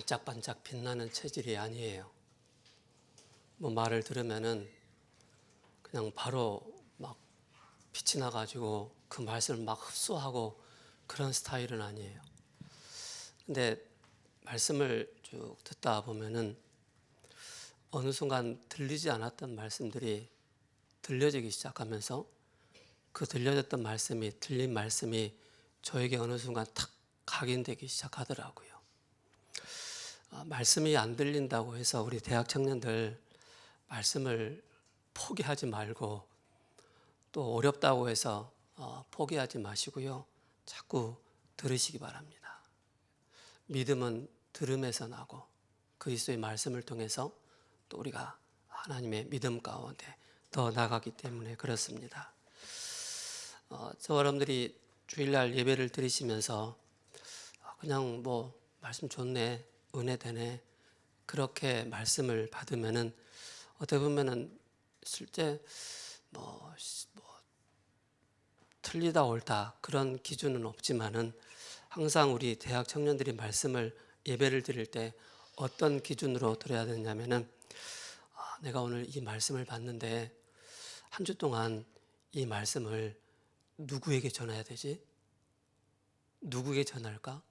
반짝반짝 빛나는 체질이 아니에요. 뭐 말을 들으면은 그냥 바로 막 빛이 나가지고 그 말씀을 막 흡수하고 그런 스타일은 아니에요. 근데 말씀을 쭉 듣다 보면은 어느 순간 들리지 않았던 말씀들이 들려지기 시작하면서 그 들려졌던 말씀이, 들린 말씀이 저에게 어느 순간 탁 각인되기 시작하더라고요. 말씀이 안 들린다고 해서 우리 대학 청년들 말씀을 포기하지 말고, 또 어렵다고 해서 포기하지 마시고요. 자꾸 들으시기 바랍니다. 믿음은 들음에서 나고 그리스도의 말씀을 통해서 또 우리가 하나님의 믿음 가운데 더 나가기 때문에 그렇습니다. 저와 여러분들이 주일날 예배를 드리시면서 그냥 뭐 말씀 좋네, 은혜 되네, 그렇게 말씀을 받으면은 어떻게 보면은 실제 뭐 틀리다 옳다 그런 기준은 없지만은 항상 우리 대학 청년들이 말씀을 예배를 드릴 때 어떤 기준으로 들어야 되냐면은 내가 오늘 이 말씀을 받는데 한 주 동안 이 말씀을 누구에게 전해야 되지? 누구에게 전할까?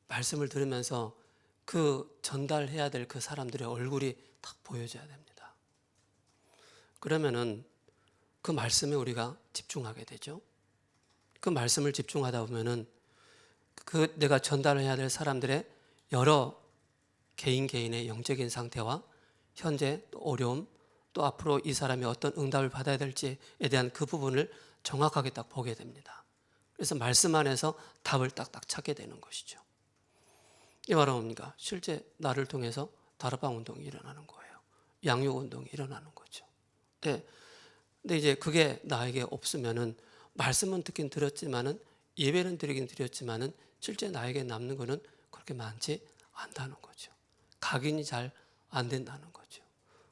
말씀을 들으면서 그 전달해야 될 그 사람들의 얼굴이 딱 보여져야 됩니다. 그러면은 그 말씀에 우리가 집중하게 되죠. 그 말씀을 집중하다 보면은 그 내가 전달해야 될 사람들의 여러 개인의 영적인 상태와 현재 또 어려움, 또 앞으로 이 사람이 어떤 응답을 받아야 될지에 대한 그 부분을 정확하게 딱 보게 됩니다. 그래서 말씀 안에서 답을 딱딱 찾게 되는 것이죠. 이 말은 뭡니까? 실제 나를 통해서 다락방 운동이 일어나는 거예요. 양육 운동이 일어나는 거죠. 근데 이제 그게 나에게 없으면은 말씀은 듣긴 들었지만은 예배는 드리긴 드렸지만은 실제 나에게 남는 거는 그렇게 많지 않다는 거죠. 각인이 잘 안 된다는 거죠.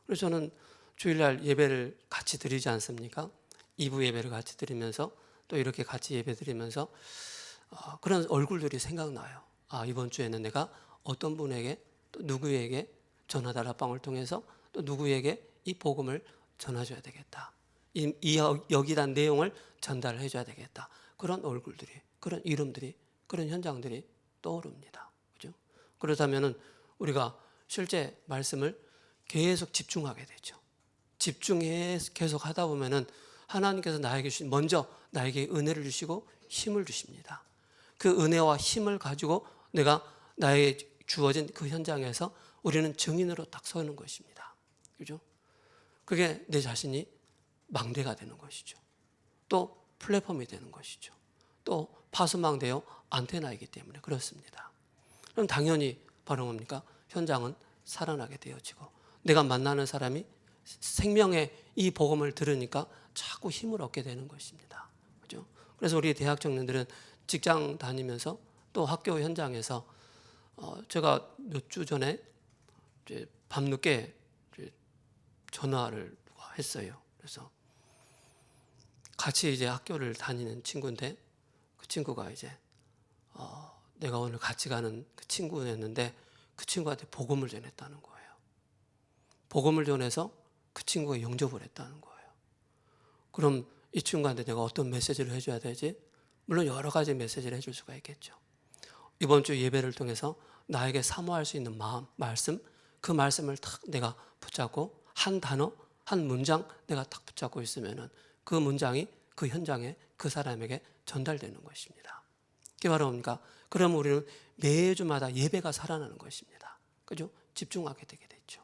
그래서 저는 주일날 예배를 같이 드리지 않습니까? 2부 예배를 같이 드리면서 또 이렇게 같이 예배 드리면서 그런 얼굴들이 생각나요. 이번 주에는 내가 어떤 분에게 또 누구에게 전화다락방을 통해서 또 누구에게 이 복음을 전해줘야 되겠다. 여기다 내용을 전달해 줘야 되겠다. 그런 얼굴들이, 그런 이름들이, 그런 현장들이 떠오릅니다. 그죠? 그렇다면은 우리가 실제 말씀을 계속 집중하게 되죠. 집중해서 계속 하다 보면은 하나님께서 먼저 나에게 은혜를 주시고 힘을 주십니다. 그 은혜와 힘을 가지고 내가 나에게 주어진 그 현장에서 우리는 증인으로 딱 서는 것입니다. 그죠? 그게 내 자신이 망대가 되는 것이죠. 또 플랫폼이 되는 것이죠. 또 파수망대요 안테나이기 때문에 그렇습니다. 그럼 당연히 바로 뭡니까? 현장은 살아나게 되어지고 내가 만나는 사람이 생명의 이 복음을 들으니까 자꾸 힘을 얻게 되는 것입니다. 그죠? 그래서 우리 대학 청년들은 직장 다니면서 또 학교 현장에서 제가 몇 주 전에 이제 밤늦게 이제 전화를 했어요. 그래서 같이 이제 학교를 다니는 친구인데 그 친구가 이제 내가 오늘 같이 가는 그 친구였는데 그 친구한테 복음을 전했다는 거예요. 복음을 전해서 그 친구가 영접을 했다는 거예요. 그럼 이 친구한테 내가 어떤 메시지를 해줘야 되지? 물론 여러 가지 메시지를 해줄 수가 있겠죠. 이번 주 예배를 통해서 나에게 사모할 수 있는 말씀, 그 말씀을 딱 내가 붙잡고 한 단어, 한 문장 내가 딱 붙잡고 있으면은 그 문장이 그 현장에 그 사람에게 전달되는 것입니다. 그게 바로 뭡니까? 그러면 우리는 매주마다 예배가 살아나는 것입니다. 그죠? 집중하게 되게 되죠.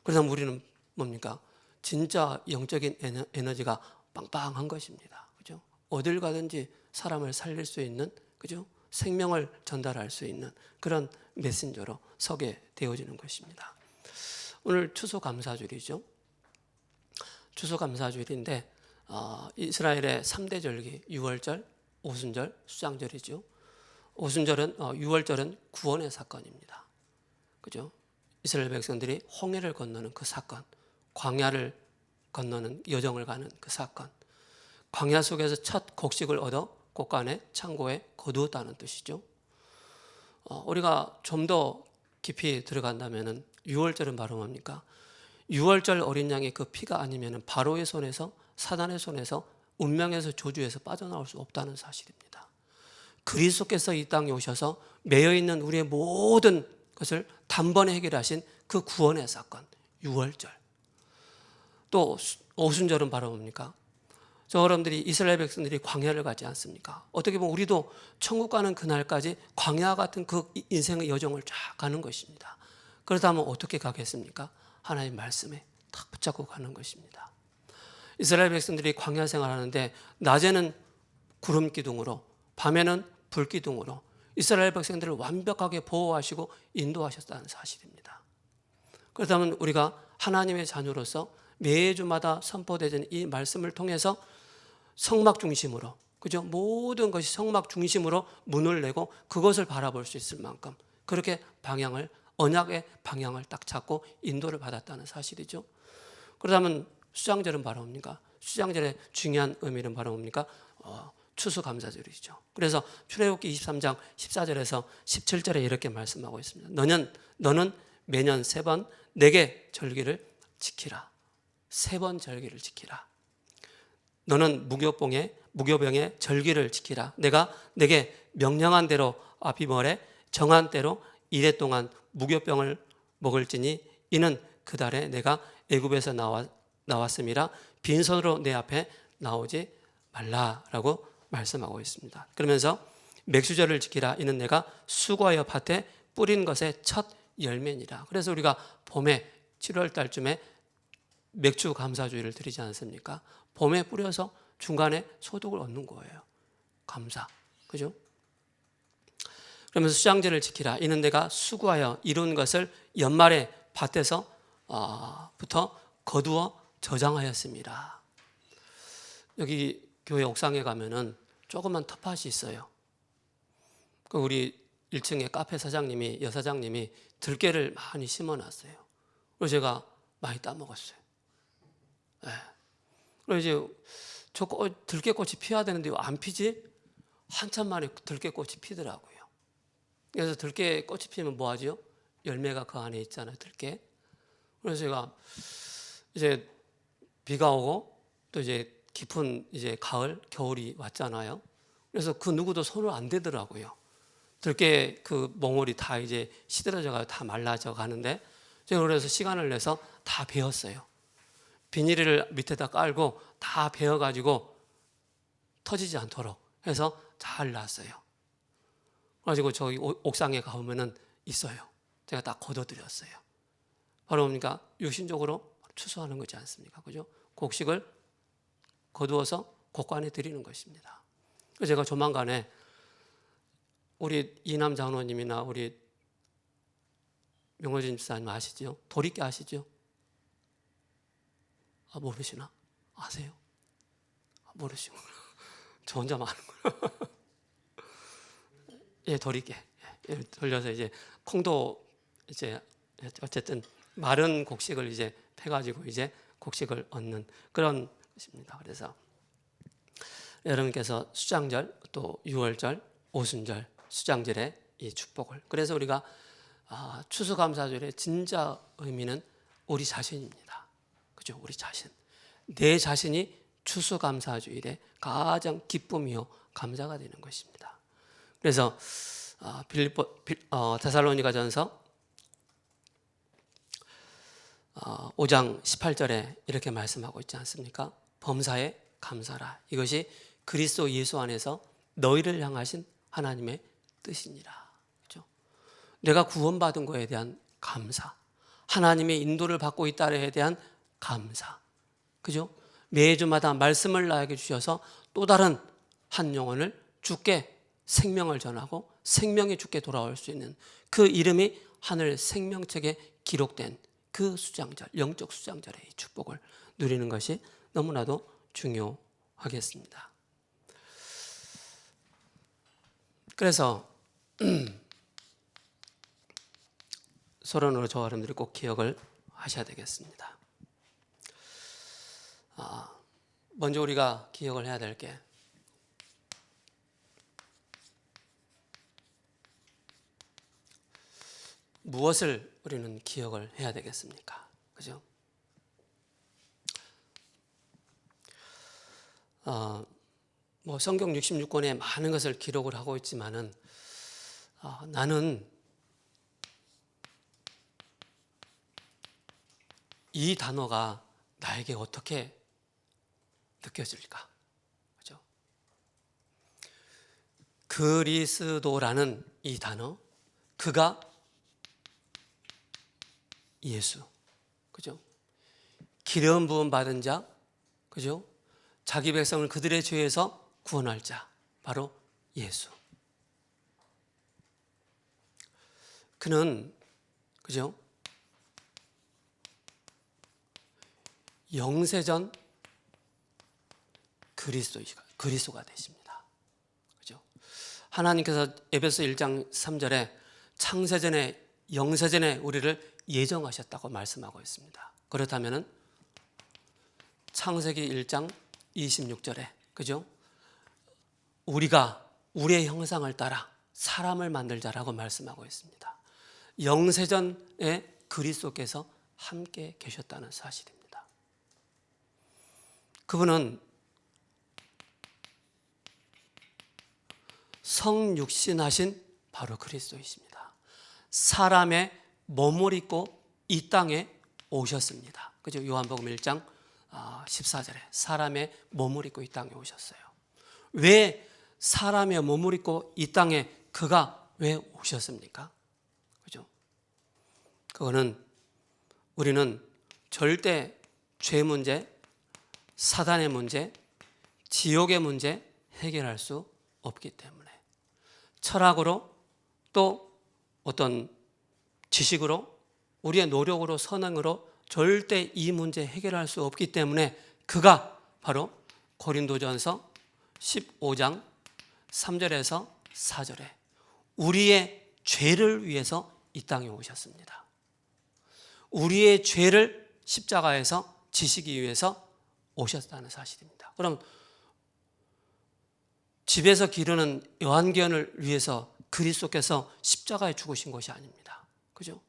그래서 우리는 뭡니까? 진짜 영적인 에너지가 빵빵한 것입니다. 그죠? 어딜 가든지 사람을 살릴 수 있는, 그죠? 생명을 전달할 수 있는 그런 메신저로 서게 되어지는 것입니다. 오늘 추수감사주일이죠. 추수감사주일인데 이스라엘의 3대 절기, 유월절, 오순절, 수장절이죠. 오순절은 6월절은 구원의 사건입니다. 그죠? 이스라엘 백성들이 홍해를 건너는 그 사건, 광야를 건너는 여정을 가는 그 사건, 광야 속에서 첫 곡식을 얻어 곳간에 창고에 거두었다는 뜻이죠. 우리가 좀 더 깊이 들어간다면은 6월절은 바로 뭡니까? 6월절 어린 양의 그 피가 아니면은 바로의 손에서, 사단의 손에서, 운명에서, 저주에서 빠져나올 수 없다는 사실입니다. 그리스도께서 이 땅에 오셔서 매여 있는 우리의 모든 것을 단번에 해결하신 그 구원의 사건, 6월절. 또 오순절은 바로 뭡니까? 저 여러분들이 이스라엘 백성들이 광야를 가지 않습니까? 어떻게 보면 우리도 천국 가는 그날까지 광야 같은 그 인생의 여정을 쫙 가는 것입니다. 그렇다면 어떻게 가겠습니까? 하나님 말씀에 탁 붙잡고 가는 것입니다. 이스라엘 백성들이 광야 생활하는데 낮에는 구름 기둥으로, 밤에는 불 기둥으로 이스라엘 백성들을 완벽하게 보호하시고 인도하셨다는 사실입니다. 그렇다면 우리가 하나님의 자녀로서 매주마다 선포되는 이 말씀을 통해서 성막 중심으로, 그죠? 모든 것이 성막 중심으로 문을 내고 그것을 바라볼 수 있을 만큼 그렇게 방향을, 언약의 방향을 딱 잡고 인도를 받았다는 사실이죠. 그렇다면 수장절은 바로 뭡니까? 수장절의 중요한 의미는 바로 뭡니까? 추수감사절이죠. 그래서 출애굽기 23장 14절에서 17절에 이렇게 말씀하고 있습니다. 너는 매년 3번 내게 절기를 지키라. 3번 절기를 지키라. 너는 무교병의 절기를 지키라. 내가 내게 명령한 대로 아비멀에 정한 대로 이래 동안 무교병을 먹을지니 이는 그 달에 내가 애굽에서 나왔음이라 빈손으로 내 앞에 나오지 말라라고 말씀하고 있습니다. 그러면서 맥주절을 지키라. 이는 내가 수고하여 밭에 뿌린 것의 첫 열매니라. 그래서 우리가 봄에 7월 달쯤에 맥주 감사주의를 드리지 않습니까? 봄에 뿌려서 중간에 소득을 얻는 거예요. 감사. 그죠? 그러면서 수장제를 지키라. 이는 내가 수고하여 이룬 것을 연말에 밭에서 부터 거두어 저장하였습니다. 여기 교회 옥상에 가면은 조그만 텃밭이 있어요. 우리 1층에 카페 사장님이, 여사장님이 들깨를 많이 심어놨어요. 그래서 제가 많이 따먹었어요. 네. 그래서 이제 저 들깨꽃이 피어야 되는데 왜 안 피지? 한참 만에 들깨꽃이 피더라고요. 그래서 들깨꽃이 피면 뭐 하죠? 열매가 그 안에 있잖아요, 들깨. 그래서 제가 이제 비가 오고 또 이제 깊은 이제 가을, 겨울이 왔잖아요. 그래서 그 누구도 손을 안 대더라고요. 들깨 그 몽울이 다 이제 시들어져가지고 다 말라져 가는데 제가 그래서 시간을 내서 다 베었어요. 비닐을 밑에다 깔고 다 베어가지고 터지지 않도록 해서 잘 놨어요. 그래가지고 저기 옥상에 가보면은 있어요. 제가 다 걷어드렸어요. 바로 뭡니까? 육신적으로 추수하는 거지 않습니까? 그죠? 곡식을 거두어서 곡간에 드리는 것입니다. 그래서 제가 조만간에 우리 이남 장로님이나 우리 명호진 집사님 아시죠? 도리깨 아시죠? 모르시나? 아세요? 모르시구나. 저 혼자만 아는구나. 예, 도리깨. 예, 돌려서 이제 콩도 이제 어쨌든 마른 곡식을 이제 패가지고 이제 곡식을 얻는 그런 것입니다. 그래서 여러분께서 수장절 또 6월절, 오순절, 수장절의 이 축복을, 그래서 우리가 추수감사절의 진짜 의미는 우리 자신입니다. 그죠? 우리 자신. 내 자신이 추수감사주일의 가장 기쁨이요 감사가 되는 것입니다. 그래서 데살로니가전서 5장 18절에 이렇게 말씀하고 있지 않습니까? 범사에 감사라. 이것이 그리스도 예수 안에서 너희를 향하신 하나님의 뜻이니라. 그렇죠? 내가 구원받은 것에 대한 감사, 하나님의 인도를 받고 있다에 대한 감사, 그죠? 매주마다 말씀을 나에게 주셔서 또 다른 한 영혼을 주께 생명을 전하고 생명이 주께 돌아올 수 있는 그 이름이 하늘 생명책에 기록된 그 수장절, 영적 수장절의 축복을 누리는 것이 너무나도 중요하겠습니다. 그래서 서론으로 저와 여러분들이 꼭 기억을 하셔야 되겠습니다. 먼저 우리가 기억을 해야 될 게 무엇을 우리는 기억을 해야 되겠습니까? 그죠? 뭐 성경 66권에 많은 것을 기록을 하고 있지만은 나는 이 단어가 나에게 어떻게 느껴질까? 그죠? 그리스도라는 이 단어, 그가 예수, 그죠? 기름 부음 받은 자, 그죠? 자기 백성을 그들의 죄에서 구원할 자, 바로 예수. 그는, 그죠? 영세전 그리스도가 되십니다. 그죠? 하나님께서 에베소 1장 3절에 창세전에 영세전에 우리를 예정하셨다고 말씀하고 있습니다. 그렇다면은 창세기 1장 26절에 그죠? 우리가 우리의 형상을 따라 사람을 만들자라고 말씀하고 있습니다. 영세전에 그리스도께서 함께 계셨다는 사실입니다. 그분은 성육신하신 바로 그리스도이십니다. 사람의 몸을 입고 이 땅에 오셨습니다. 그죠? 요한복음 1장 14절에 사람의 몸을 입고 이 땅에 오셨어요. 왜 사람의 몸을 입고 이 땅에 그가 왜 오셨습니까? 그죠? 그거는 우리는 절대 죄 문제, 사단의 문제, 지옥의 문제 해결할 수 없기 때문에 철학으로 또 어떤 지식으로 우리의 노력으로 선행으로 절대 이 문제 해결할 수 없기 때문에 그가 바로 고린도전서 15장 3절에서 4절에 우리의 죄를 위해서 이 땅에 오셨습니다. 우리의 죄를 십자가에서 지시기 위해서 오셨다는 사실입니다. 그럼 집에서 기르는 요한견을 위해서 그리스도께서 십자가에 죽으신 것이 아닙니다. 그죠?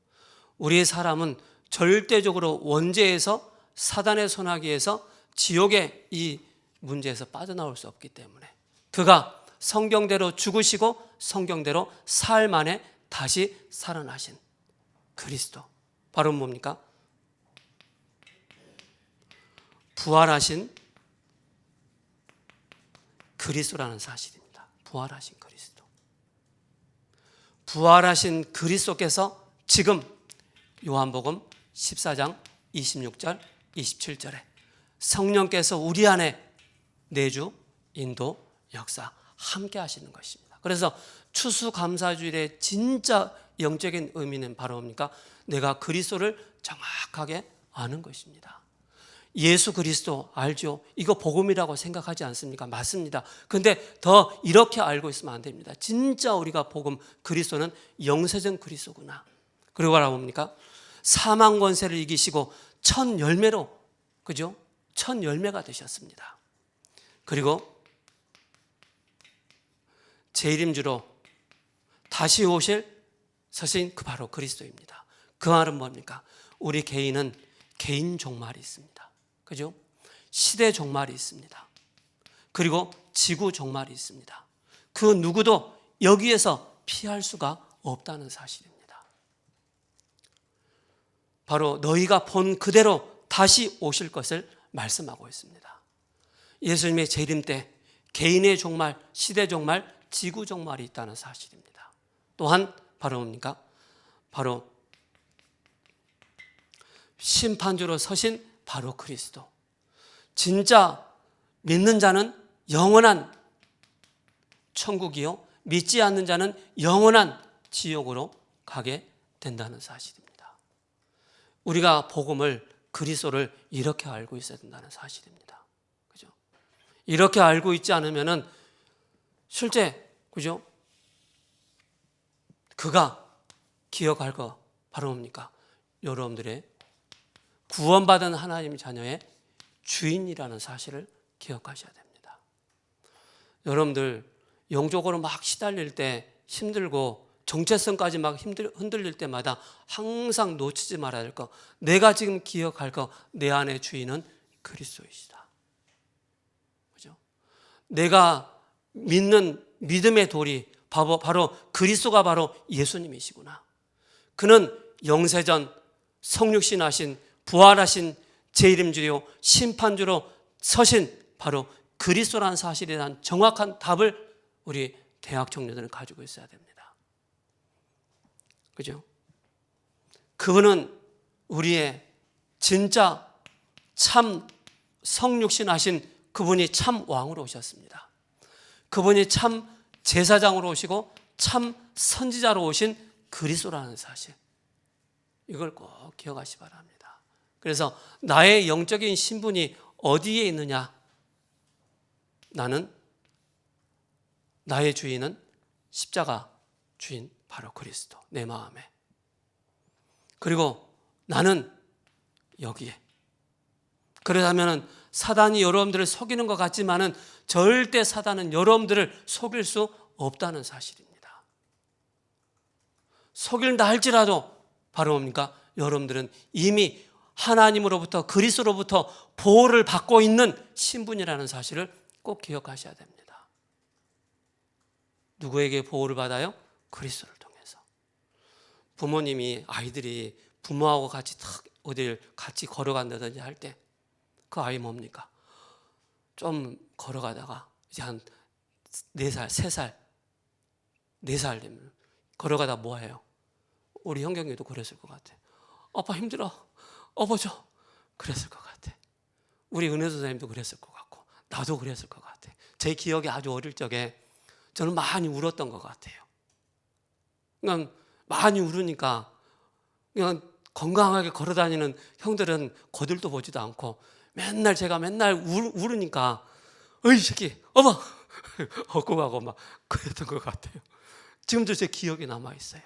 우리의 사람은 절대적으로 원죄에서 사단의 손아귀에서 지옥의 이 문제에서 빠져나올 수 없기 때문에 그가 성경대로 죽으시고 성경대로 사흘 만에 다시 살아나신 그리스도, 바로 뭡니까? 부활하신 그리스도라는 사실입니다. 부활하신 그리스도. 부활하신 그리스도께서 지금 요한복음 14장 26절 27절에 성령께서 우리 안에 내주, 인도, 역사 함께 하시는 것입니다. 그래서 추수감사주일의 진짜 영적인 의미는 바로 뭡니까? 내가 그리스도를 정확하게 아는 것입니다. 예수 그리스도 알죠? 이거 복음이라고 생각하지 않습니까? 맞습니다. 근데 더 이렇게 알고 있으면 안 됩니다. 진짜 우리가 복음, 그리스도는 영세전 그리스도구나. 그리고 알아 뭡니까? 사망 권세를 이기시고 첫 열매로, 그죠? 첫 열매가 되셨습니다. 그리고 재림주로 다시 오실 서신 그 바로 그리스도입니다. 그 말은 뭡니까? 우리 개인은 개인 종말이 있습니다. 그죠? 시대 종말이 있습니다. 그리고 지구 종말이 있습니다. 그 누구도 여기에서 피할 수가 없다는 사실입니다. 바로 너희가 본 그대로 다시 오실 것을 말씀하고 있습니다. 예수님의 재림 때 개인의 종말, 시대 종말, 지구 종말이 있다는 사실입니다. 또한 바로 뭡니까? 바로 심판주로 서신 바로 그리스도. 진짜 믿는 자는 영원한 천국이요, 믿지 않는 자는 영원한 지옥으로 가게 된다는 사실입니다. 우리가 복음을, 그리스도를 이렇게 알고 있어야 된다는 사실입니다. 그죠? 이렇게 알고 있지 않으면은 실제, 그죠? 그가 기억할 거 바로 뭡니까? 여러분들의 구원받은 하나님 자녀의 주인이라는 사실을 기억하셔야 됩니다. 여러분들 영적으로 막 시달릴 때 힘들고 정체성까지 막 흔들릴 때마다 항상 놓치지 말아야 할 거, 내가 지금 기억할 거, 내 안의 주인은 그리스도이시다. 그죠? 내가 믿는 믿음의 돌이 바로 그리스도가 바로 예수님이시구나. 그는 영세전 성육신하신 부활하신 제1임주요 심판주로 서신 바로 그리스도라는 사실에 대한 정확한 답을 우리 대학 청년들은 가지고 있어야 됩니다. 그죠? 그분은 우리의 진짜 참 성육신하신 그분이 참 왕으로 오셨습니다. 그분이 참 제사장으로 오시고 참 선지자로 오신 그리스도라는 사실, 이걸 꼭 기억하시 바랍니다. 그래서 나의 영적인 신분이 어디에 있느냐? 나의 주인은 십자가 주인 바로 그리스도, 내 마음에. 그리고 나는 여기에. 그러다면 사단이 여러분들을 속이는 것 같지만은 절대 사단은 여러분들을 속일 수 없다는 사실입니다. 속일다 할지라도 바로 뭡니까? 여러분들은 이미 하나님으로부터 그리스도로부터 보호를 받고 있는 신분이라는 사실을 꼭 기억하셔야 됩니다. 누구에게 보호를 받아요? 그리스도를 통해서. 부모님이 아이들이 부모하고 같이 탁 어딜 같이 걸어간다든지 할 때 그 아이 뭡니까? 좀 걸어가다가 이제 한 4살, 3살, 4살 되면 걸어가다 뭐 해요? 우리 형경이도 그랬을 것 같아. 아빠 힘들어. 업어줘. 그랬을 것 같아. 우리 은혜 선생님도 그랬을 것 같고 나도 그랬을 것 같아. 제 기억에 아주 어릴 적에 저는 많이 울었던 것 같아요. 그냥 많이 울으니까 그냥 건강하게 걸어다니는 형들은 거들도 보지도 않고 제가 맨날 울으니까 어이 새끼 어머 얻고 가고 막 그랬던 것 같아요. 지금도 제 기억에 남아있어요.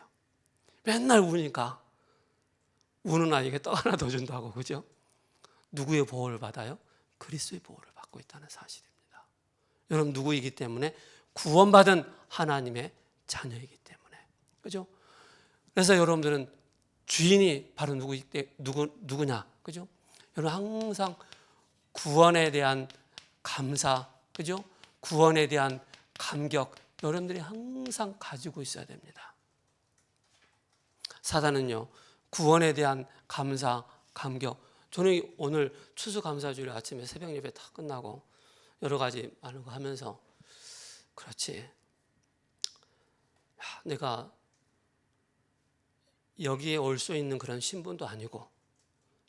맨날 우니까 우는 아이에게 떡 하나 더 준다고. 그죠? 누구의 보호를 받아요? 그리스도의 보호를 받고 있다는 사실입니다. 여러분 누구이기 때문에? 구원받은 하나님의 자녀이기 때문에. 그죠? 그래서 여러분들은 주인이 바로 누구냐? 그죠? 여러분 항상 구원에 대한 감사, 그죠? 구원에 대한 감격, 여러분들이 항상 가지고 있어야 됩니다. 사단은요, 구원에 대한 감사, 감격. 저는 오늘 추수감사주일 아침에 새벽 예배 다 끝나고 여러 가지 많은 거 하면서 그렇지. 내가 여기에 올 수 있는 그런 신분도 아니고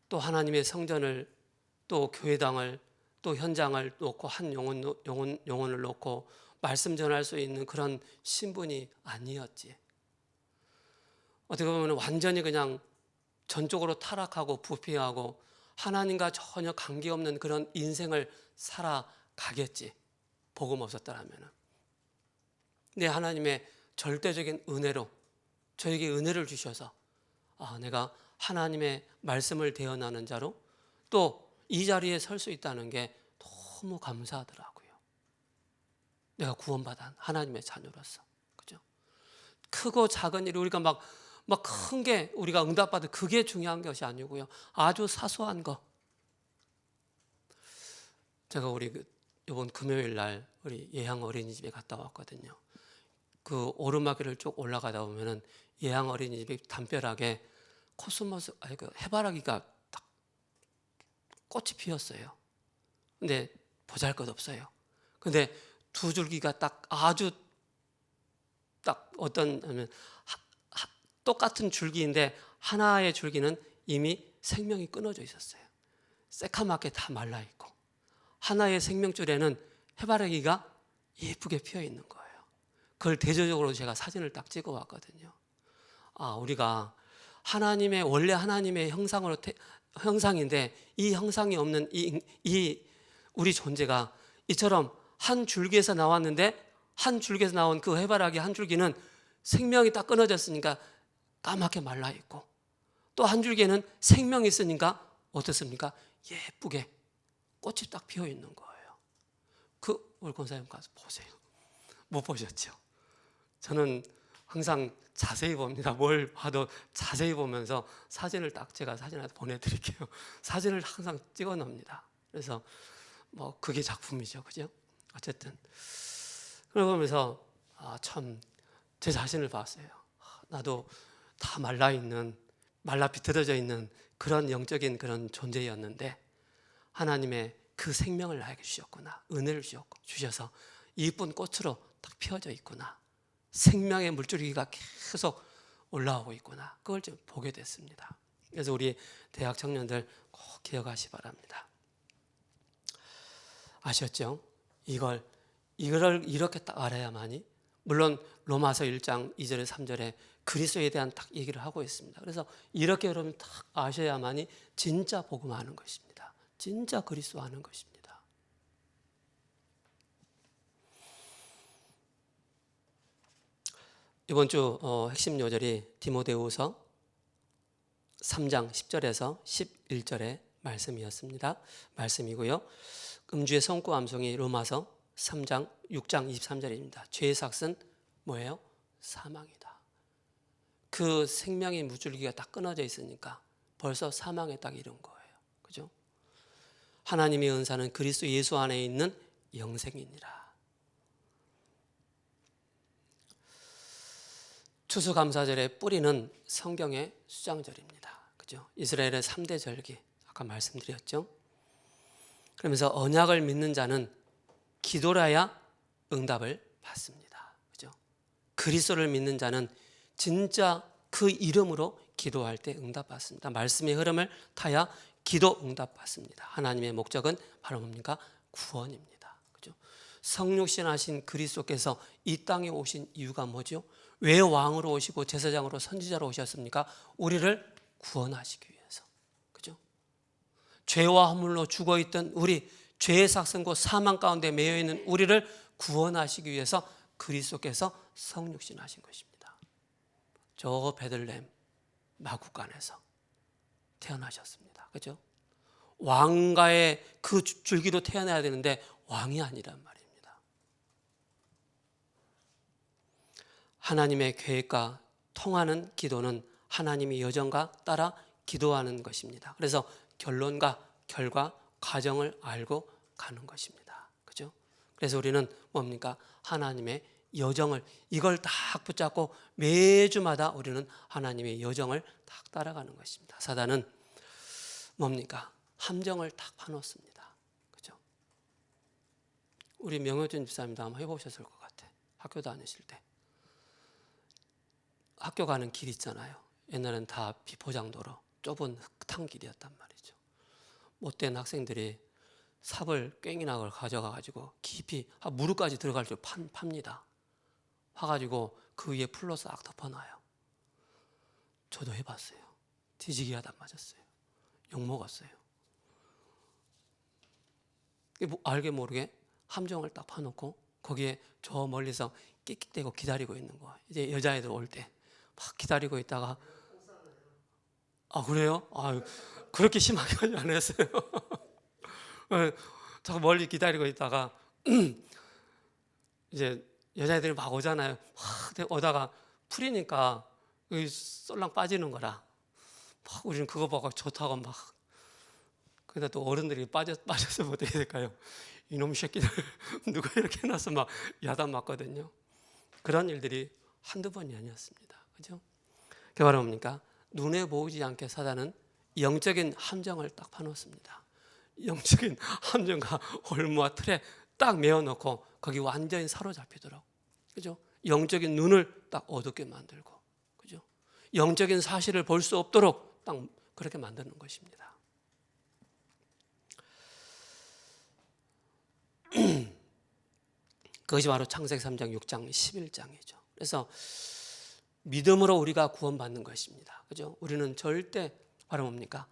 또 하나님의 성전을 또 교회당을 또 현장을 놓고 한 영혼을 놓고 말씀 전할 수 있는 그런 신분이 아니었지. 어떻게 보면 완전히 그냥 전적으로 타락하고 부패하고 하나님과 전혀 관계없는 그런 인생을 살아가겠지. 복음 없었더라면. 근데 하나님의 절대적인 은혜로 저에게 은혜를 주셔서 내가 하나님의 말씀을 대언하는 자로 또 이 자리에 설 수 있다는 게 너무 감사하더라고요. 내가 구원받은 하나님의 자녀로서. 그죠? 크고 작은 일이 우리가 막 큰 게 우리가 응답받을 그게 중요한 것이 아니고요. 아주 사소한 거. 제가 우리 이번 금요일 날 우리 예향 어린이집에 갔다 왔거든요. 그 오르막길을 쭉 올라가다 보면은 예향 어린이집이 담벼락에 코스모스, 해바라기가 딱 꽃이 피었어요. 근데 보잘것없어요. 근데 두 줄기가 딱 아주 딱 하면 똑같은 줄기인데 하나의 줄기는 이미 생명이 끊어져 있었어요. 새카맣게 다 말라 있고 하나의 생명줄에는 해바라기가 예쁘게 피어 있는 거예요. 그걸 대조적으로 제가 사진을 딱 찍어 왔거든요. 우리가 원래 하나님의 형상인데 이 형상이 없는 이 우리 존재가 이처럼 한 줄기에서 나왔는데 한 줄기에서 나온 그 해바라기 한 줄기는 생명이 딱 끊어졌으니까 까맣게 말라 있고 또 한 줄기에는 생명이 있으니까 어떻습니까? 예쁘게 꽃이 딱 피어 있는 거예요. 우리 권사님 가서 보세요. 못 보셨죠? 저는 항상 자세히 봅니다. 뭘 봐도 자세히 보면서 사진을 딱 제가 사진 하나 보내드릴게요. 사진을 항상 찍어 놉니다. 그래서 뭐 그게 작품이죠, 그죠? 어쨌든 그러면서 참 제 자신을 봤어요. 나도 다 말라 비틀어져 있는 그런 영적인 그런 존재였는데 하나님의 그 생명을 나에게 주셨구나. 은혜를 주셔서 이쁜 꽃으로 딱 피어져 있구나. 생명의 물줄기가 계속 올라오고 있구나. 그걸 좀 보게 됐습니다. 그래서 우리 대학 청년들 꼭 기억하시 바랍니다. 아셨죠? 이걸 이렇게 딱 알아야만이, 물론 로마서 1장 2절에 3절에 그리스도에 대한 딱 얘기를 하고 있습니다. 그래서 이렇게 여러분 딱 아셔야만이 진짜 복음하는 것입니다. 진짜 그리스도 하는 것입니다. 이번 주 핵심 요절이 디모데후서 3장 10절에서 11절의 말씀이고요. 음주의 성구 암송이 로마서 3장 6장 23절입니다. 죄의 삭은 뭐예요? 사망이다. 그 생명의 물줄기가 딱 끊어져 있으니까 벌써 사망에 딱 이른 거예요. 그죠? 하나님의 은사는 그리스도 예수 안에 있는 영생이니라. 추수감사절의 뿌리는 성경의 수장절입니다. 그죠? 이스라엘의 3대 절기 아까 말씀드렸죠. 그러면서 언약을 믿는 자는 기도라야 응답을 받습니다. 그죠? 그리스도를 믿는 자는 진짜 그 이름으로 기도할 때 응답받습니다. 말씀의 흐름을 타야 기도 응답받습니다. 하나님의 목적은 바로 뭡니까? 구원입니다. 그죠? 성육신하신 그리스도께서 이 땅에 오신 이유가 뭐죠? 왜 왕으로 오시고 제사장으로 선지자로 오셨습니까? 우리를 구원하시기 위해서. 그죠? 죄와 허물로 죽어있던 우리, 죄의 삭선고 사망 가운데 매여있는 우리를 구원하시기 위해서 그리스도께서 성육신하신 것입니다. 저 베들레헴 마구간에서 태어나셨습니다. 그죠? 왕가의 그 줄기로 태어나야 되는데 왕이 아니란 말입니다. 하나님의 계획과 통하는 기도는 하나님의 여정과 따라 기도하는 것입니다. 그래서 결론과 결과, 과정을 알고 가는 것입니다. 그죠? 그래서 우리는 뭡니까? 하나님의 여정을, 이걸 딱 붙잡고 매주마다 우리는 하나님의 여정을 딱 따라가는 것입니다. 사단은 뭡니까? 함정을 딱 파놓습니다. 그죠? 우리 명효준 집사님도 아마 해보셨을 것 같아. 학교 다니실 때 학교 가는 길 있잖아요. 옛날엔 다 비포장도로 좁은 흙탕 길이었단 말이죠. 못된 학생들이 삽을 꽹이나 걸 가져가가지고 깊이 무릎까지 들어갈 줄 팝니다. 파가지고 그 위에 풀로 싹 덮어놔요. 저도 해봤어요. 뒤지기 하다 맞았어요. 욕먹었어요. 알게 모르게 함정을 딱 파놓고 거기에 저 멀리서 끽끽대고 기다리고 있는 거예요. 이제 여자애들 올 때 막 기다리고 있다가, 그래요? 그렇게 심하게 안 했어요. 저 멀리 기다리고 있다가 이제 여자애들이 막 오잖아요. 막 오다가 풀이니까 쏠랑 빠지는 거라. 막 우리는 그거 보고 좋다고 막. 근데 또 어른들이 빠져서 뭐 어떻게 될까요? 이놈 새끼들 누가 이렇게 해놔서 막 야단 맞거든요. 그런 일들이 한두 번이 아니었습니다. 그죠? 그게 바로 뭡니까? 눈에 보이지 않게 사단은 영적인 함정을 딱 파놓습니다. 영적인 함정과 홀무와 틀에 딱 메어놓고 거기 완전히 사로잡히도록, 그죠? 영적인 눈을 딱 어둡게 만들고, 그죠? 영적인 사실을 볼 수 없도록 딱 그렇게 만드는 것입니다. 그것이 바로 창세기 3장 6장 11장이죠. 그래서 믿음으로 우리가 구원받는 것입니다. 그죠? 우리는 절대 바로 뭡니까?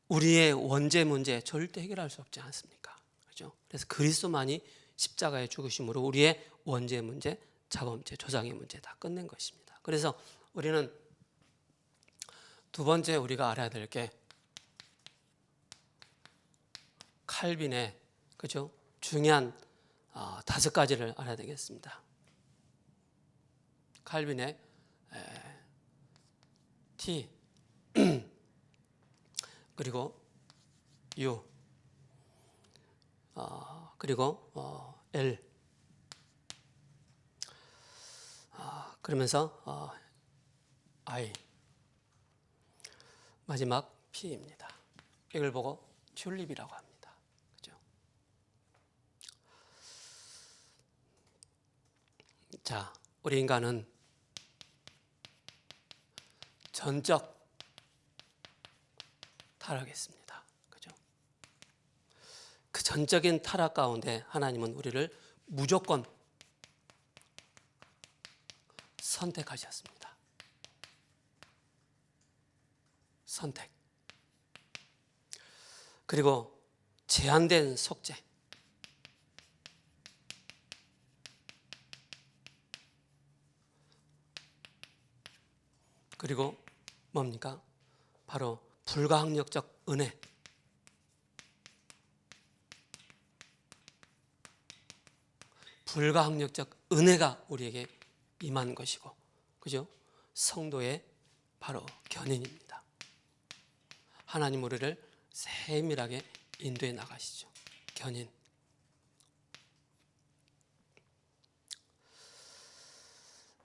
우리의 원죄 문제 절대 해결할 수 없지 않습니까? 그죠? 그래서 그리스도만이 십자가의 죽으심으로 우리의 원죄 문제, 자범죄, 조상의 문제 다 끝낸 것입니다. 그래서 우리는 두 번째 우리가 알아야 될 게 칼빈의, 그죠? 중요한 5가지를 알아야 되겠습니다. 칼빈의 T 그리고 U 그리고 L 그러면서 I 마지막 P입니다. 이걸 보고 튤립이라고 합니다. 그죠? 자, 우리 인간은 전적 타락했습니다. 그죠? 그 전적인 타락 가운데 하나님은 우리를 무조건 선택하셨습니다. 선택. 그리고 제한된 속죄. 그리고 뭡니까? 바로 불가항력적 은혜. 불가항력적 은혜가 우리에게 임한 것이고, 그죠? 성도의 바로 견인입니다. 하나님 우리를 세밀하게 인도해 나가시죠. 견인.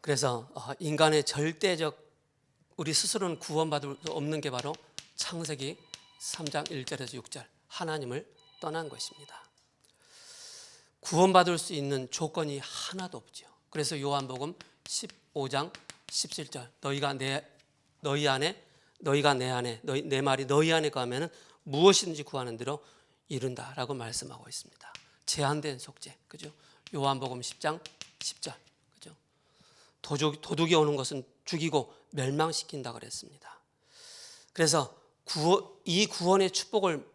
그래서 인간의 절대적 우리 스스로는 구원받을 수 없는 게 바로 창세기 3장 1절에서 6절 하나님을 떠난 것입니다. 구원받을 수 있는 조건이 하나도 없죠. 그래서 요한복음 15장 17절 너희가 내 안에 내 말이 너희 안에 거하면 무엇이든지 구하는 대로 이룬다라고 말씀하고 있습니다. 제한된 속죄, 그죠? 요한복음 10장 10절, 그죠? 도둑이 오는 것은 죽이고 멸망시킨다 그랬습니다. 그래서 이 구원의 축복을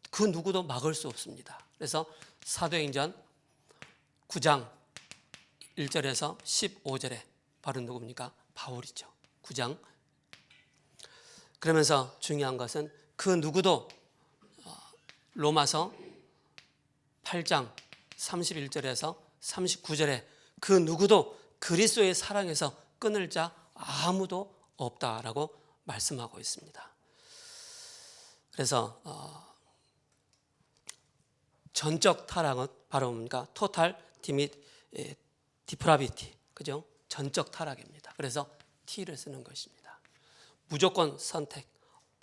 그 누구도 막을 수 없습니다. 그래서 사도행전 9장 1절에서 15절에 바로 누굽니까? 바울이죠. 9장. 그러면서 중요한 것은 그 누구도 로마서 8장 31절에서 39절에 그 누구도 그리스도의 사랑에서 끊을 자 아무도 없다라고 말씀하고 있습니다. 그래서 전적 타락은 바로 뭡니까? 토탈 디프라비티, 그죠? 전적 타락입니다. 그래서 T를 쓰는 것입니다. 무조건 선택,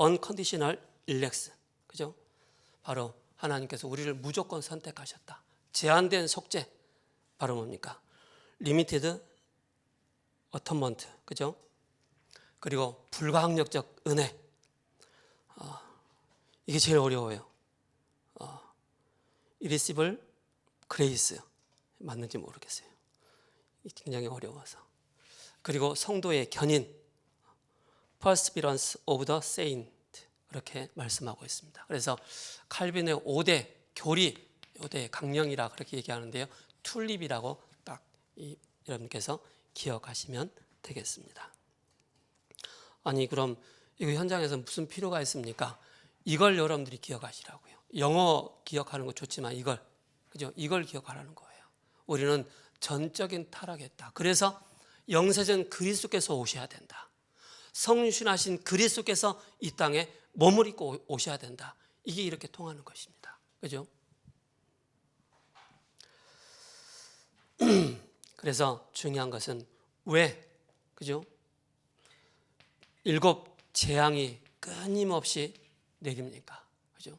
unconditional election, 그죠? 바로 하나님께서 우리를 무조건 선택하셨다. 제한된 속죄, 바로 뭡니까? limited atonement, 그죠? 그리고 불가항력적 은혜, 이게 제일 어려워요. irresistible grace 맞는지 모르겠어요. 굉장히 어려워서. 그리고 성도의 견인, perseverance of the saint, 그렇게 말씀하고 있습니다. 그래서 칼빈의 5대 교리, 5대 강령이라 그렇게 얘기하는데요. 튤립이라고 딱 여러분께서 기억하시면 되겠습니다. 아니 그럼 이거 현장에서 무슨 필요가 있습니까? 이걸 여러분들이 기억하시라고요. 영어 기억하는 거 좋지만 이걸, 그죠? 이걸 기억하라는 거예요. 우리는 전적인 타락했다. 그래서 영세전 그리스도께서 오셔야 된다. 성신하신 그리스도께서 이 땅에 몸을 입고 오셔야 된다. 이게 이렇게 통하는 것입니다. 그죠? 그래서 중요한 것은 왜, 그죠? 7 재앙이 끊임없이 내립니까? 그죠?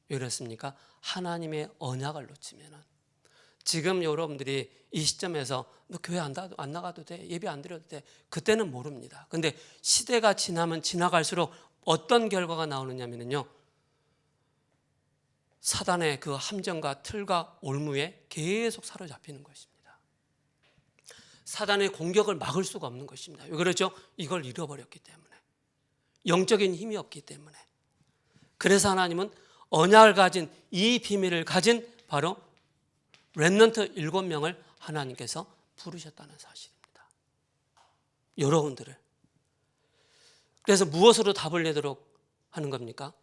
왜 그렇습니까? 하나님의 언약을 놓치면은 지금 여러분들이 이 시점에서 너 교회 안 나가도 돼, 예배 안 드려도 돼, 그때는 모릅니다. 근데 시대가 지나면 지나갈수록 어떤 결과가 나오느냐면요, 사단의 그 함정과 틀과 올무에 계속 사로잡히는 것입니다. 사단의 공격을 막을 수가 없는 것입니다. 왜 그러죠? 이걸 잃어버렸기 때문에, 영적인 힘이 없기 때문에. 그래서 하나님은 언약을 가진 이 비밀을 가진 바로 렘넌트 7명을 하나님께서 부르셨다는 사실입니다. 여러분들을. 그래서 무엇으로 답을 내도록 하는 겁니까?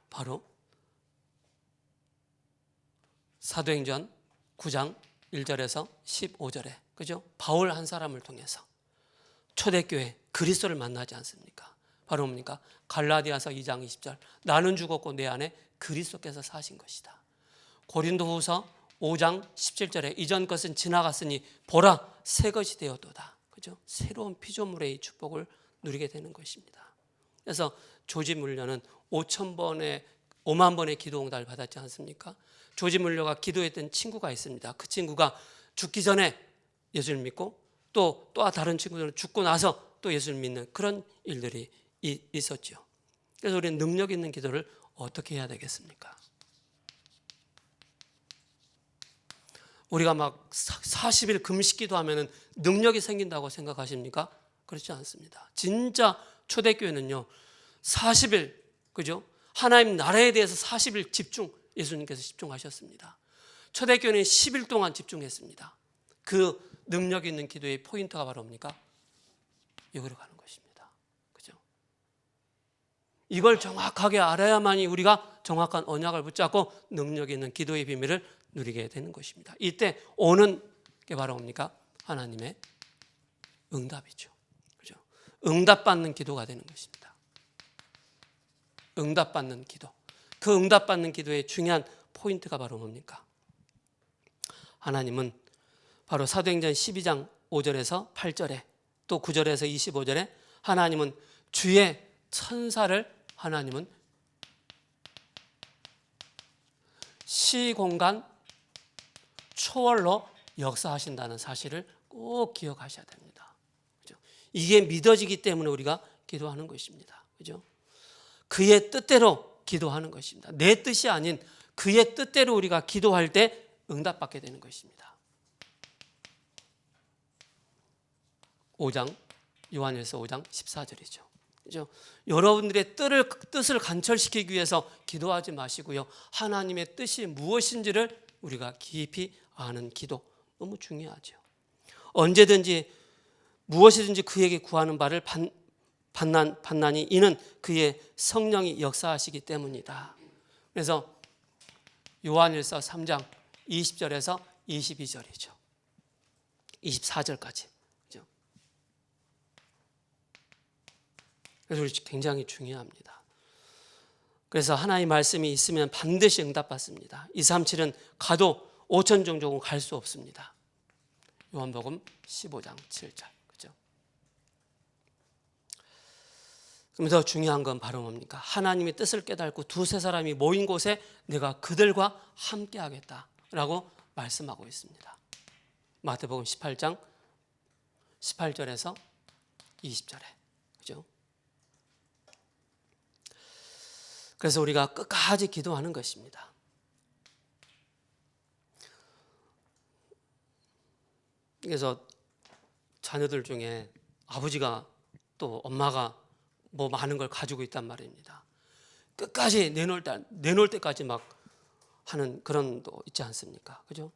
바로 사도행전 9장 1절에서 15절에, 그죠? 바울 한 사람을 통해서 초대교회 그리스도를 만나지 않습니까? 바로 뭡니까? 갈라디아서 2장 20절. 나는 죽었고 내 안에 그리스도께서 사신 것이다. 고린도후서 5장 17절에 이전 것은 지나갔으니 보라 새 것이 되었도다. 그죠? 새로운 피조물의 축복을 누리게 되는 것입니다. 그래서 조지 물려는 5만 번의 기도 응답을 받았지 않습니까? 조지 물려가 기도했던 친구가 있습니다. 그 친구가 죽기 전에 예수를 믿고 또 다른 친구들은 죽고 나서 또 예수를 믿는 그런 일들이 있었죠. 그래서 우리는 능력 있는 기도를 어떻게 해야 되겠습니까? 우리가 막 40일 금식 기도하면 능력이 생긴다고 생각하십니까? 그렇지 않습니다. 진짜 초대교회는요 40일, 그죠? 하나님 나라에 대해서 40일 예수님께서 집중하셨습니다. 초대교회는 10일 동안 집중했습니다. 그 능력 있는 기도의 포인트가 바로 뭡니까? 이거로 가는 것입니다. 그죠? 이걸 정확하게 알아야만이 우리가 정확한 언약을 붙잡고 능력 있는 기도의 비밀을 누리게 되는 것입니다. 이때 오는 게 바로 뭡니까? 하나님의 응답이죠. 그죠? 응답받는 기도가 되는 것입니다. 응답받는 기도. 그 응답받는 기도의 중요한 포인트가 바로 뭡니까? 하나님은 바로 사도행전 12장 5절에서 8절에 또 9절에서 25절에 하나님은 주의 천사를 하나님은 시공간 초월로 역사하신다는 사실을 꼭 기억하셔야 됩니다. 그죠? 이게 믿어지기 때문에 우리가 기도하는 것입니다. 그죠? 그의 뜻대로 기도하는 것입니다. 내 뜻이 아닌 그의 뜻대로 우리가 기도할 때 응답받게 되는 것입니다. 5장 요한일서 5장 14절이죠. 그죠? 여러분들의 뜻을 간철시키기 위해서 기도하지 마시고요. 하나님의 뜻이 무엇인지를 우리가 깊이 아는 기도 너무 중요하죠. 언제든지 무엇이든지 그에게 구하는 바를 받나니 이는 그의 성령이 역사하시기 때문이다. 그래서 요한일서 3장 20절에서 22절이죠. 24절까지. 그죠? 그래서 우리 굉장히 중요합니다. 그래서 하나님의 말씀이 있으면 반드시 응답받습니다. 237은 가도 5천 종족은 갈 수 없습니다. 요한복음 15장 7절. 그죠? 그럼 더 중요한 건 바로 뭡니까? 하나님의 뜻을 깨닫고 두세 사람이 모인 곳에 내가 그들과 함께 하겠다라고 말씀하고 있습니다. 마태복음 18장 18절에서 20절에. 그죠? 그래서 우리가 끝까지 기도하는 것입니다. 그래서 자녀들 중에 아버지가 또 엄마가 뭐 많은 걸 가지고 있단 말입니다. 끝까지 내놓을 때까지 막 하는 그런 도 있지 않습니까? 그죠?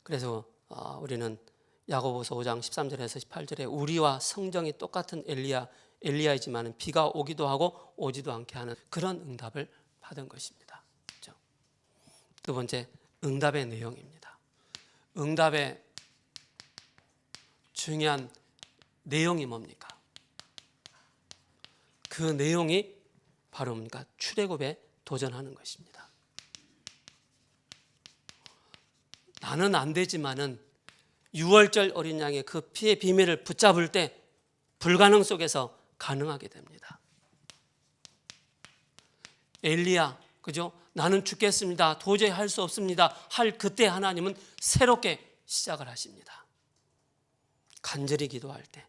그래서 우리는 야고보서 5장 13절에서 18절에 우리와 성정이 똑같은 엘리야이지만 비가 오기도 하고 오지도 않게 하는 그런 응답을 받은 것입니다. 그죠? 두 번째, 응답의 내용입니다. 응답의 중요한 내용이 뭡니까? 그 내용이 바로 뭡니까? 출애굽에 도전하는 것입니다. 나는 안 되지만은 6월절 어린 양의 그 피의 비밀을 붙잡을 때 불가능 속에서 가능하게 됩니다. 엘리야, 그죠? 나는 죽겠습니다. 도저히 할 수 없습니다. 할 그때 하나님은 새롭게 시작을 하십니다. 간절히 기도할 때,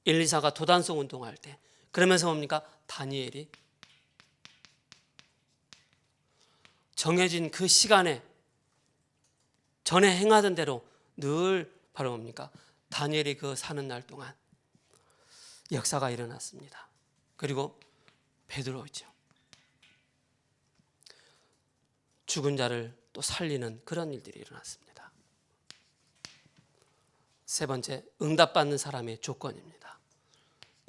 엘리사가 도단성 운동할 때, 그러면서 뭡니까? 다니엘이 정해진 그 시간에 전에 행하던 대로 늘 바로 뭡니까? 다니엘이 그 사는 날 동안 역사가 일어났습니다. 그리고 베드로죠. 죽은 자를 또 살리는 그런 일들이 일어났습니다. 세 번째, 응답받는 사람의 조건입니다.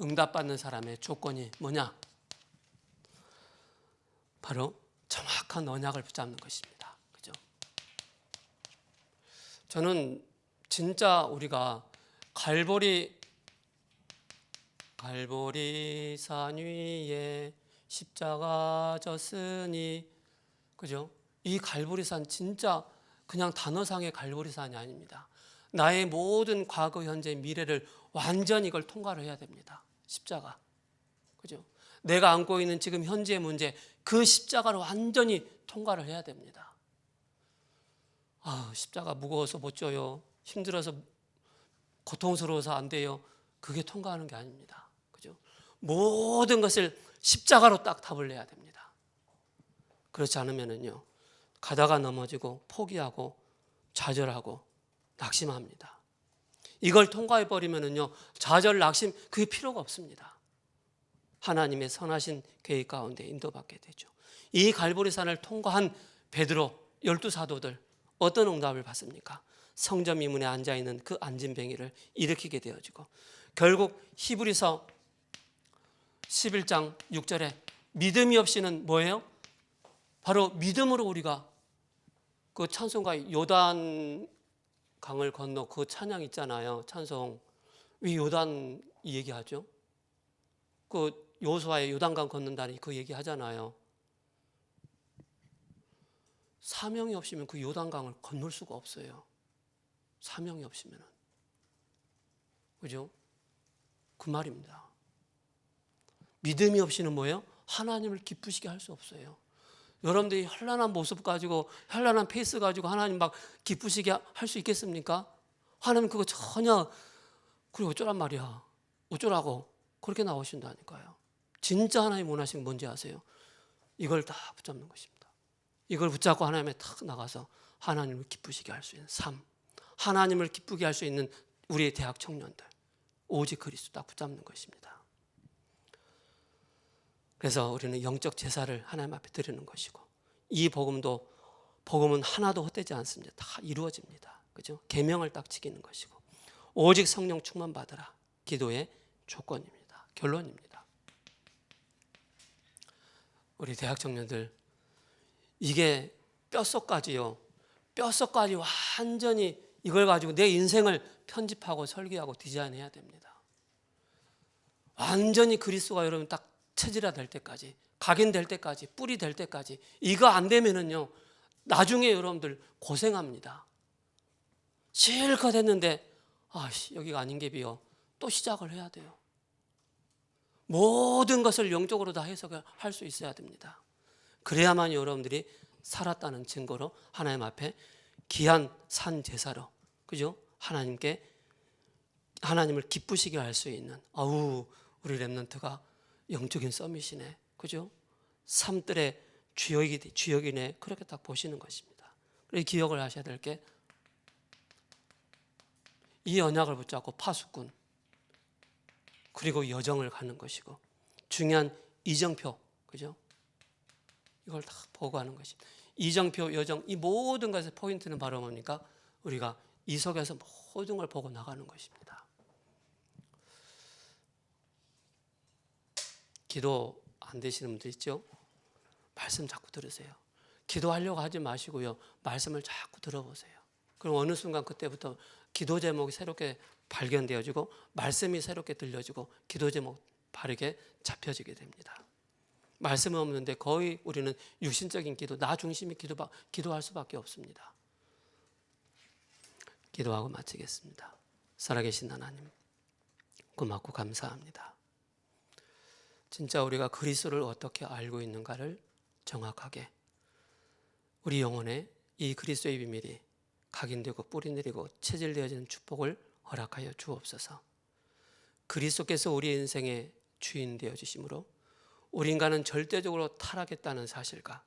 응답받는 사람의 조건이 뭐냐? 바로 정확한 언약을 붙잡는 것입니다. 그죠? 저는 진짜 우리가 갈보리 갈보리산 위에 십자가 졌으니, 그죠? 이 갈보리산 진짜 그냥 단어상의 갈보리산이 아닙니다. 나의 모든 과거, 현재, 미래를 완전히 이걸 통과를 해야 됩니다. 십자가. 그죠? 내가 안고 있는 지금 현재의 문제, 그 십자가를 완전히 통과를 해야 됩니다. 십자가 무거워서 못 져요. 힘들어서 고통스러워서 안 돼요. 그게 통과하는 게 아닙니다. 그죠? 모든 것을 십자가로 딱 답을 내야 됩니다. 그렇지 않으면은요, 가다가 넘어지고 포기하고 좌절하고 낙심합니다. 이걸 통과해 버리면은요, 좌절, 낙심 그게 필요가 없습니다. 하나님의 선하신 계획 가운데 인도받게 되죠. 이 갈보리산을 통과한 베드로 12사도들 어떤 응답을 받습니까? 성전 이문에 앉아있는 그 안진뱅이를 일으키게 되어지고, 결국 히브리서 11장 6절에 믿음이 없이는 뭐예요? 바로 믿음으로 우리가 그 찬송가 요단 강을 건너 그 찬양 있잖아요. 찬송. 왜 요단 얘기하죠? 그 여호수아의 요단강 건넌다니 그 얘기 하잖아요. 사명이 없으면 그 요단강을 건널 수가 없어요. 사명이 없으면. 그죠? 그 말입니다. 믿음이 없이는 뭐예요? 하나님을 기쁘시게 할 수 없어요. 여러분들이 현란한 모습 가지고 현란한 페이스 가지고 하나님 막 기쁘시게 할 수 있겠습니까? 하나님 그거 전혀, 그리고 어쩌란 말이야. 어쩌라고 그렇게 나오신다니까요. 진짜 하나님 원하시는 게 뭔지 아세요? 이걸 다 붙잡는 것입니다. 이걸 붙잡고 하나님에 탁 나가서 하나님을 기쁘시게 할 수 있는 삶, 하나님을 기쁘게 할 수 있는 우리의 대학 청년들, 오직 그리스도 딱 붙잡는 것입니다. 그래서 우리는 영적 제사를 하나님 앞에 드리는 것이고, 이 복음은 하나도 헛되지 않습니다. 다 이루어집니다. 그죠? 계명을 딱 지키는 것이고, 오직 성령 충만 받으라. 기도의 조건입니다. 결론입니다. 우리 대학 청년들, 이게 뼛속까지요. 뼛속까지 완전히 이걸 가지고 내 인생을 편집하고 설계하고 디자인해야 됩니다. 완전히 그리스도가 여러분 딱 체질화 될 때까지, 각인될 때까지, 뿌리 될 때까지, 이거 안 되면은요, 나중에 여러분들 고생합니다. 실컷 했는데 여기가 아닌 게 비어 또 시작을 해야 돼요. 모든 것을 영적으로 다 해석을 할 수 있어야 됩니다. 그래야만 여러분들이 살았다는 증거로 하나님 앞에 귀한 산 제사로, 그죠? 하나님을 기쁘시게 할 수 있는, 우리 렘넌트가 영적인 서밋이네, 그죠? 삶들의 주역이네, 그렇게 딱 보시는 것입니다. 그래서 기억을 하셔야 될 게, 이 언약을 붙잡고 파수꾼, 그리고 여정을 가는 것이고, 중요한 이정표, 그죠? 이걸 다 보고 하는 것입니다. 이정표, 여정, 이 모든 것의 포인트는 바로 뭡니까? 우리가 이 속에서 모든 걸 보고 나가는 것입니다. 기도 안 되시는 분들 있죠? 말씀 자꾸 들으세요. 기도하려고 하지 마시고요, 말씀을 자꾸 들어보세요. 그럼 어느 순간 그때부터 기도 제목이 새롭게 발견되어지고, 말씀이 새롭게 들려지고, 기도 제목 바르게 잡혀지게 됩니다. 말씀은 없는데 거의 우리는 육신적인 기도, 나 중심의 기도할 수밖에 없습니다. 기도하고 마치겠습니다. 살아계신 하나님, 고맙고 감사합니다. 진짜 우리가 그리스도를 어떻게 알고 있는가를 정확하게, 우리 영혼에 이 그리스도의 비밀이 각인되고 뿌리내리고 체질되어지는 축복을 허락하여 주옵소서. 그리스도께서 우리 인생의 주인 되어주심으로 우리 인간은 절대적으로 타락했다는 사실과,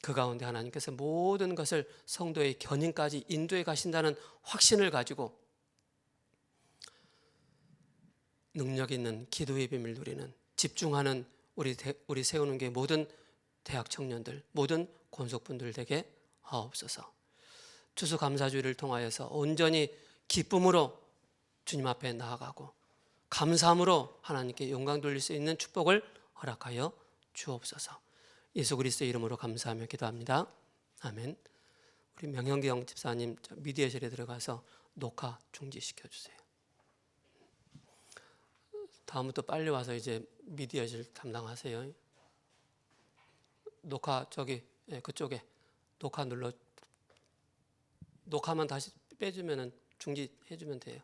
그 가운데 하나님께서 모든 것을 성도의 견인까지 인도해 가신다는 확신을 가지고 능력 있는 기도의 비밀 누리는, 집중하는 우리 세우는 게 모든 대학 청년들, 모든 권속분들 되게 하옵소서. 추수감사주의를 통하여서 온전히 기쁨으로 주님 앞에 나아가고, 감사함으로 하나님께 영광 돌릴 수 있는 축복을 허락하여 주옵소서. 예수 그리스도의 이름으로 감사하며 기도합니다. 아멘. 우리 명현경 집사님 미디어실에 들어가서 녹화 중지시켜 주세요. 다음부터 빨리 와서 이제 미디어실 담당하세요. 녹화 저기 그쪽에 녹화 눌러 녹화만 다시 빼주면은 중지해주면 돼요.